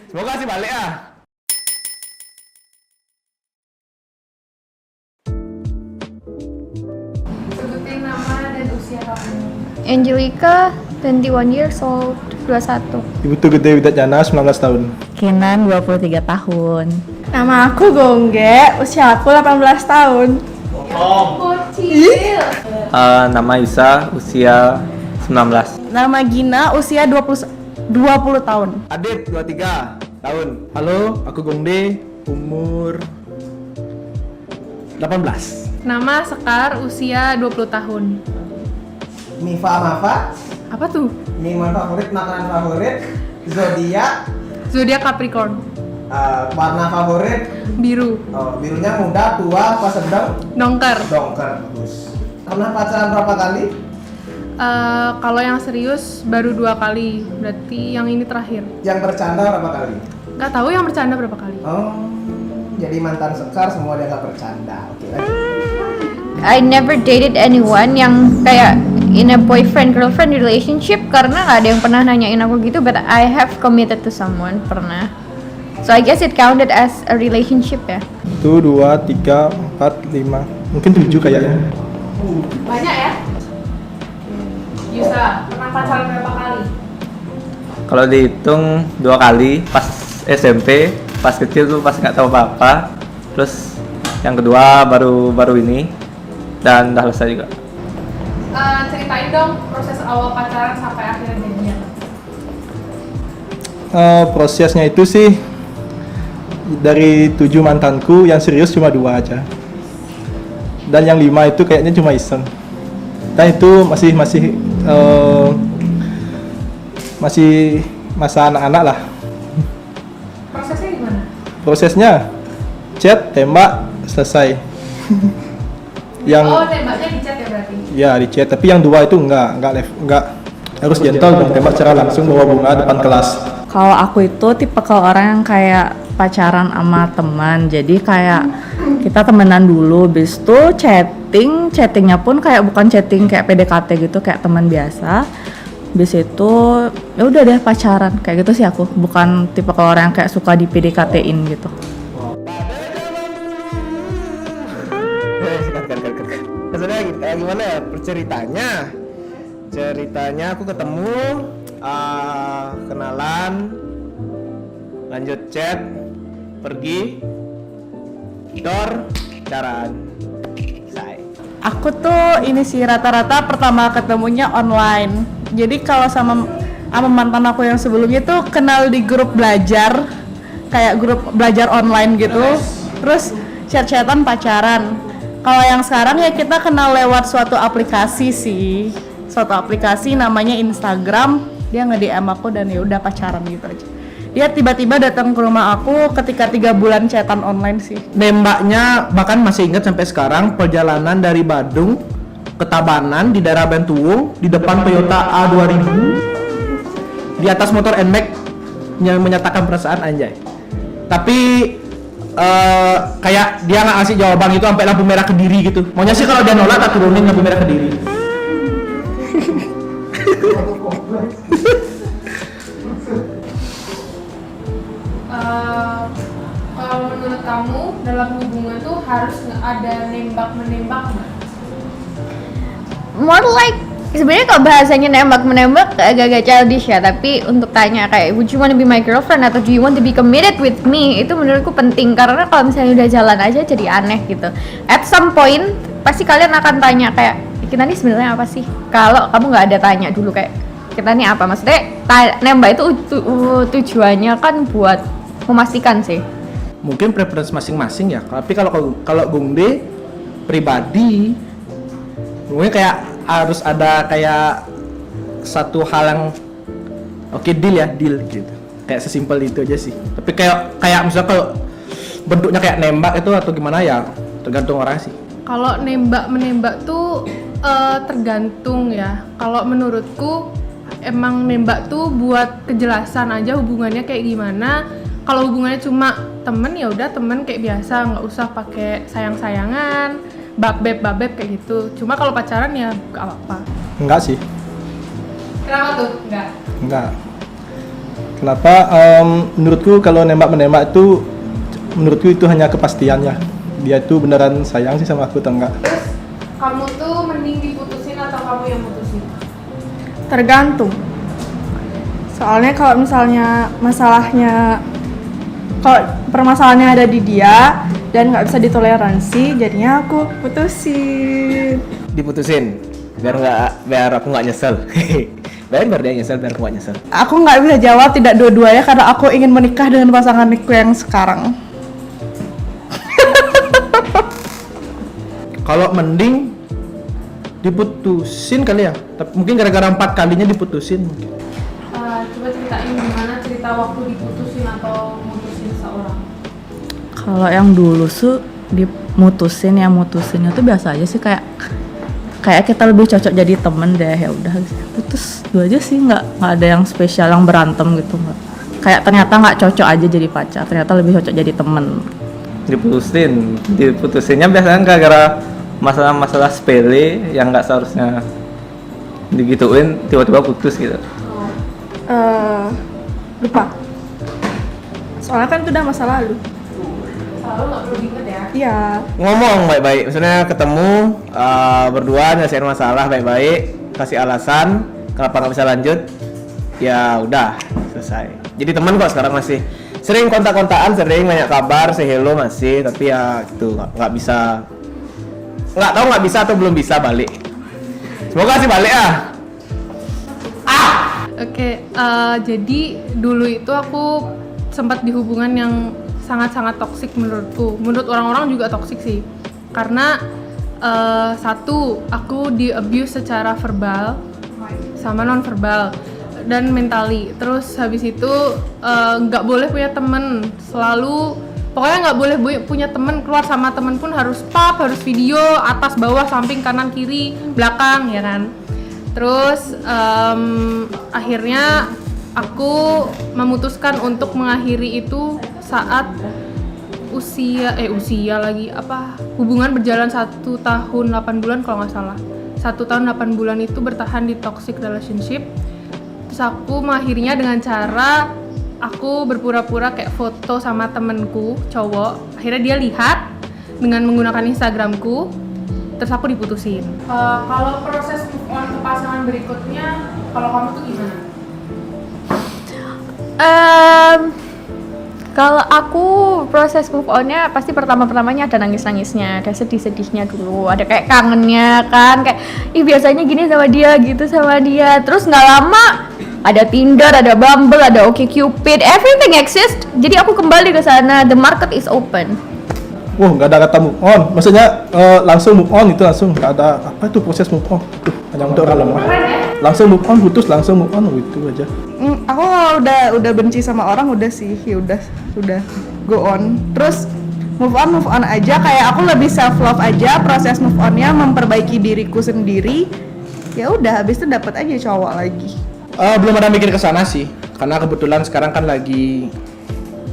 Semoga sih balik ah. Sebutin nama dan usia kamu. Angelica, 21 years old, 21. Ibu tuh Gede Widatjana, 19 tahun. Kenan 23 tahun. Nama aku Gongge, usia aku 18 tahun. Kecil. Nama Isa, usia 19. Nama Gina, usia 20 tahun. Adit, 23 tahun. Halo, aku Gongde, umur 18. Nama Sekar, usia 20 tahun. Mifa Mafa, Apa tuh? minuman favorit, makanan favorit, zodiak, Zodiak Capricorn. warna favorit, Biru. birunya muda, tua, apa sedang, Dongker. dongker, bagus. Pernah pacaran berapa kali? Kalau yang serius baru 2 kali. Berarti yang ini terakhir. Yang bercanda berapa kali? Nggak tahu yang bercanda berapa kali. Oh, jadi mantan Sekar semua dia nggak bercanda. Oke, lanjut. I never dated anyone yang kayak in a boyfriend-girlfriend relationship karena nggak ada yang pernah nanyain aku gitu, but I have committed to someone, pernah. So I guess it counted as a relationship ya. 1, 2, 3, 4, 5, mungkin 7 kayaknya. Banyak ya? Yusa, pernah pacaran berapa kali? Kalau dihitung 2 kali, pas SMP, pas kecil tuh pas nggak tahu apa-apa. Terus yang kedua baru ini dan udah selesai juga. Ceritain dong proses awal pacaran sampai akhirnya jadian. Prosesnya itu sih dari 7 mantanku yang serius cuma 2 aja, dan yang 5 itu kayaknya cuma iseng, dan itu masih masa anak-anak lah. Prosesnya gimana? Prosesnya chat, tembak, selesai. Yang Tembaknya di chat ya berarti? ya di chat, tapi yang 2 itu enggak harus gentle dong, tembak secara langsung bawa bunga depan kelas. Kalau aku itu tipe orang yang kayak pacaran sama teman. Jadi kayak kita temenan dulu, bis itu chattingnya pun kayak bukan chatting kayak PDKT gitu, kayak teman biasa. Bis itu ya udah deh pacaran kayak gitu sih aku. Bukan tipe orang yang kayak suka di PDKT-in gitu. Maksudnya gimana ya ceritanya aku ketemu, kenalan, lanjut chat, pergi, pacaran, selesai. Aku tuh ini sih rata-rata pertama ketemunya online. Jadi kalau sama mantan aku yang sebelumnya tuh kenal di grup belajar, kayak grup belajar online gitu. Terus chat-chatan pacaran. Kalau yang sekarang ya kita kenal lewat suatu aplikasi sih. Suatu aplikasi namanya Instagram. Dia nge-DM aku dan ya udah pacaran gitu aja. Dia tiba-tiba datang ke rumah aku ketika 3 bulan chatan online sih. Nembaknya bahkan masih ingat sampai sekarang, perjalanan dari Badung ke Tabanan di daerah Bentuung di depan Toyota A2000 di atas motor NMAX yang menyatakan perasaan anjay. Tapi kayak dia nggak ngasih jawaban itu sampai lampu merah Kediri gitu. Maunya sih kalau dia nolak tak turunin lampu merah Kediri. Kalau menurut kamu dalam hubungan tuh harus ada nembak-menembak nggak? More like sebenarnya kalau bahasanya nembak-menembak agak-agak childish ya, tapi untuk tanya kayak would you want to be my girlfriend atau do you want to be committed with me, itu menurutku penting karena kalau misalnya udah jalan aja jadi aneh gitu. At some point pasti kalian akan tanya kayak kita nih sebenarnya apa sih, kalau kamu nggak ada tanya dulu kayak kita nih apa, maksudnya nembak itu tujuannya kan buat memastikan sih. Mungkin preference masing-masing ya. Tapi kalau Gongde pribadi mungkin kayak harus ada kayak satu hal yang oke, deal gitu. Kayak sesimpel itu aja sih. Tapi kayak misalnya kalau bentuknya kayak nembak itu atau gimana ya tergantung orang sih. Kalau menembak tuh tergantung ya. Kalau menurutku emang nembak tuh buat kejelasan aja hubungannya kayak gimana. Kalau hubungannya cuma temen ya udah temen kayak biasa, nggak usah pakai sayang-sayangan, babeb kayak gitu. Cuma kalau pacaran ya gak apa-apa. Enggak sih. Kenapa tuh? Enggak. Kenapa? Menurutku kalau menembak itu menurutku itu hanya kepastiannya. Dia itu beneran sayang sih sama aku atau enggak. Terus kamu tuh mending diputusin atau kamu yang putusin? Tergantung. Soalnya kalau misalnya kalau permasalahannya ada di dia dan nggak bisa ditoleransi, jadinya aku putusin. Diputusin biar aku nggak nyesel. biar dia nyesel, biar aku nggak nyesel. Aku nggak bisa jawab tidak dua-duanya karena aku ingin menikah dengan pasanganku yang sekarang. Kalau mending diputusin kali ya, tapi mungkin gara-gara 4 kalinya diputusin. Coba ceritain gimana cerita waktu diputusin atau mutusin seorang. Kalau yang dulu tuh mutusinnya tuh biasa aja sih, kayak kita lebih cocok jadi temen deh, ya udah putus itu aja sih, nggak ada yang spesial yang berantem gitu, nggak. Kayak ternyata nggak cocok aja jadi pacar, ternyata lebih cocok jadi temen. Diputusinnya biasanya gara-gara masalah sepele yang nggak seharusnya digituin, tiba-tiba putus gitu. Lupa. Soalnya kan itu udah masa lalu. Selalu nggak perlu diinget ya. Iya. Ngomong baik-baik, maksudnya ketemu berdua nyelesain masalah baik-baik, kasih alasan kenapa nggak bisa lanjut, ya udah selesai. Jadi teman kok sekarang masih sering kontak-kontakan, sering banyak kabar, say hello masih, tapi ya gitu nggak bisa, nggak tahu nggak bisa atau belum bisa balik. Semoga sih balik ah. Oke, jadi dulu itu aku sempat di hubungan yang sangat-sangat toksik menurutku. Menurut orang-orang juga toksik sih. Karena satu, aku di abuse secara verbal sama non verbal dan mentally. Terus habis itu nggak boleh punya temen, pokoknya nggak boleh punya temen, keluar sama temen pun harus pub, harus video, atas bawah, samping, kanan, kiri, belakang, ya kan. Terus akhirnya aku memutuskan untuk mengakhiri itu saat hubungan berjalan 1 tahun 8 bulan kalau nggak salah. 1 tahun 8 bulan itu bertahan di toxic relationship. Terus aku mengakhirinya dengan cara aku berpura-pura kayak foto sama temenku cowok. Akhirnya dia lihat dengan menggunakan Instagramku. Terus aku diputusin. Kalau proses move on ke pasangan berikutnya, kalau kamu tuh gimana? Kalau aku proses move on-nya pasti pertama-pertamanya ada nangis-nangisnya, kayak sedih-sedihnya dulu, ada kayak kangennya kan, kayak biasanya gini sama dia, gitu sama dia. Terus nggak lama ada Tinder, ada Bumble, ada OkCupid, everything exists. Jadi aku kembali ke sana, the market is open. Wah, nggak ada kata move on. Maksudnya langsung move on itu langsung nggak ada apa itu proses move on. Tuh, hanya untuk orang lemah. Langsung move on, putus langsung move on gitu aja. Aku kalau udah benci sama orang udah sih, ya udah go on. Terus move on aja, kayak aku lebih self love aja, proses move onnya memperbaiki diriku sendiri. Ya udah, habis itu dapat aja cowok lagi. Belum ada mikir ke sana sih, karena kebetulan sekarang kan lagi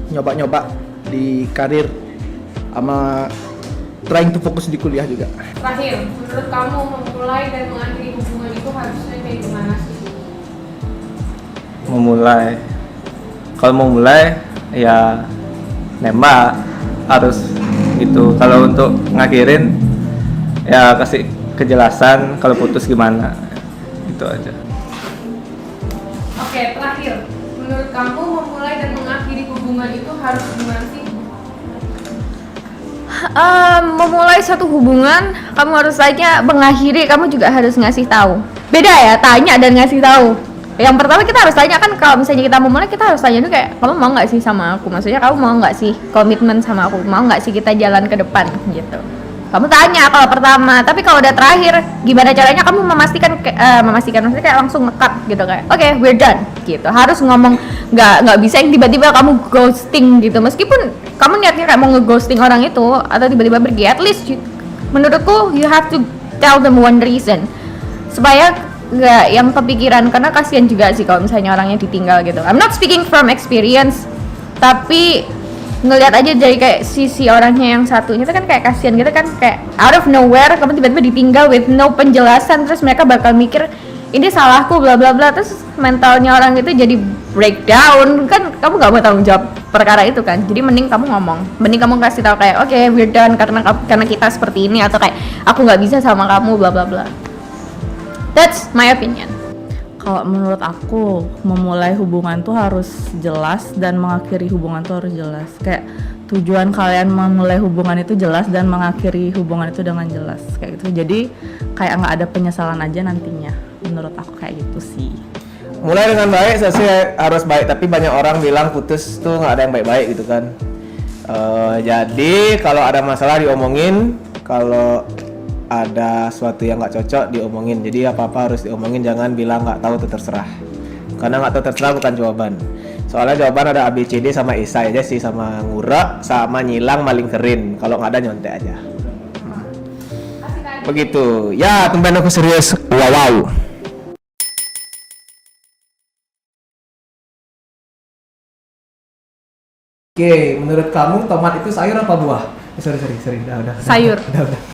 nyoba-nyoba di karir sama trying to fokus di kuliah juga. Terakhir, menurut kamu memulai dan mengakhiri hubungan itu harusnya kayak gimana sih? Kalau mau mulai ya nembak harus gitu. Kalau untuk ngakhirin ya kasih kejelasan, kalau putus gimana, gitu aja. Oke, terakhir, menurut kamu memulai dan mengakhiri hubungan itu harus gimana sih? Memulai satu hubungan, kamu harus tanya, mengakhiri kamu juga harus ngasih tahu. Beda ya, tanya dan ngasih tahu. Yang pertama kita harus tanya kan, kalau misalnya kita mau mulai kita harus tanya dulu kayak, kamu mau nggak sih sama aku? Maksudnya kamu mau nggak sih komitmen sama aku? Mau nggak sih kita jalan ke depan gitu? Kamu tanya kalau pertama, tapi kalau udah terakhir, gimana caranya kamu memastikan maksudnya kayak langsung nge-cut gitu kayak, oke, we're done gitu. Harus ngomong, nggak bisa yang tiba-tiba kamu ghosting gitu. Meskipun kamu niatnya kayak mau nge-ghosting orang itu atau tiba-tiba pergi, at least menurutku you have to tell them one reason supaya nggak yang kepikiran, karena kasihan juga sih kalau misalnya orangnya ditinggal gitu. I'm not speaking from experience, tapi ngelihat aja dari kayak sisi orangnya yang satunya itu kan kayak kasihan gitu kan, kayak out of nowhere kamu tiba-tiba ditinggal with no penjelasan, terus mereka bakal mikir ini salahku bla bla bla, terus mentalnya orang itu jadi breakdown kan, kamu nggak mau tanggung jawab perkara itu kan. Jadi mending kamu ngomong, mending kamu kasih tahu kayak oke, we're done karena kita seperti ini, atau kayak aku nggak bisa sama kamu bla bla bla. That's my opinion. Kalau menurut aku, memulai hubungan tuh harus jelas dan mengakhiri hubungan tuh harus jelas. Kayak tujuan kalian memulai hubungan itu jelas dan mengakhiri hubungan itu dengan jelas. Kayak gitu. Jadi kayak nggak ada penyesalan aja nantinya. Menurut aku kayak gitu sih. Mulai dengan baik, selesai harus baik. Tapi banyak orang bilang putus tuh nggak ada yang baik-baik gitu kan. Jadi kalau ada masalah diomongin, kalau ada sesuatu yang nggak cocok diomongin. Jadi apa-apa harus diomongin, jangan bilang nggak tahu itu terserah. Karena nggak tahu terserah bukan jawaban. Soalnya jawaban ada ABCD sama esai aja sih, sama ngurek, sama nyilang, maling kerin. Kalau nggak ada nyontek aja. Begitu. Ya, tumben aku serius. Wow. Oke, menurut kamu tomat itu sayur apa buah? Sorry, udah. Sayur. Udah.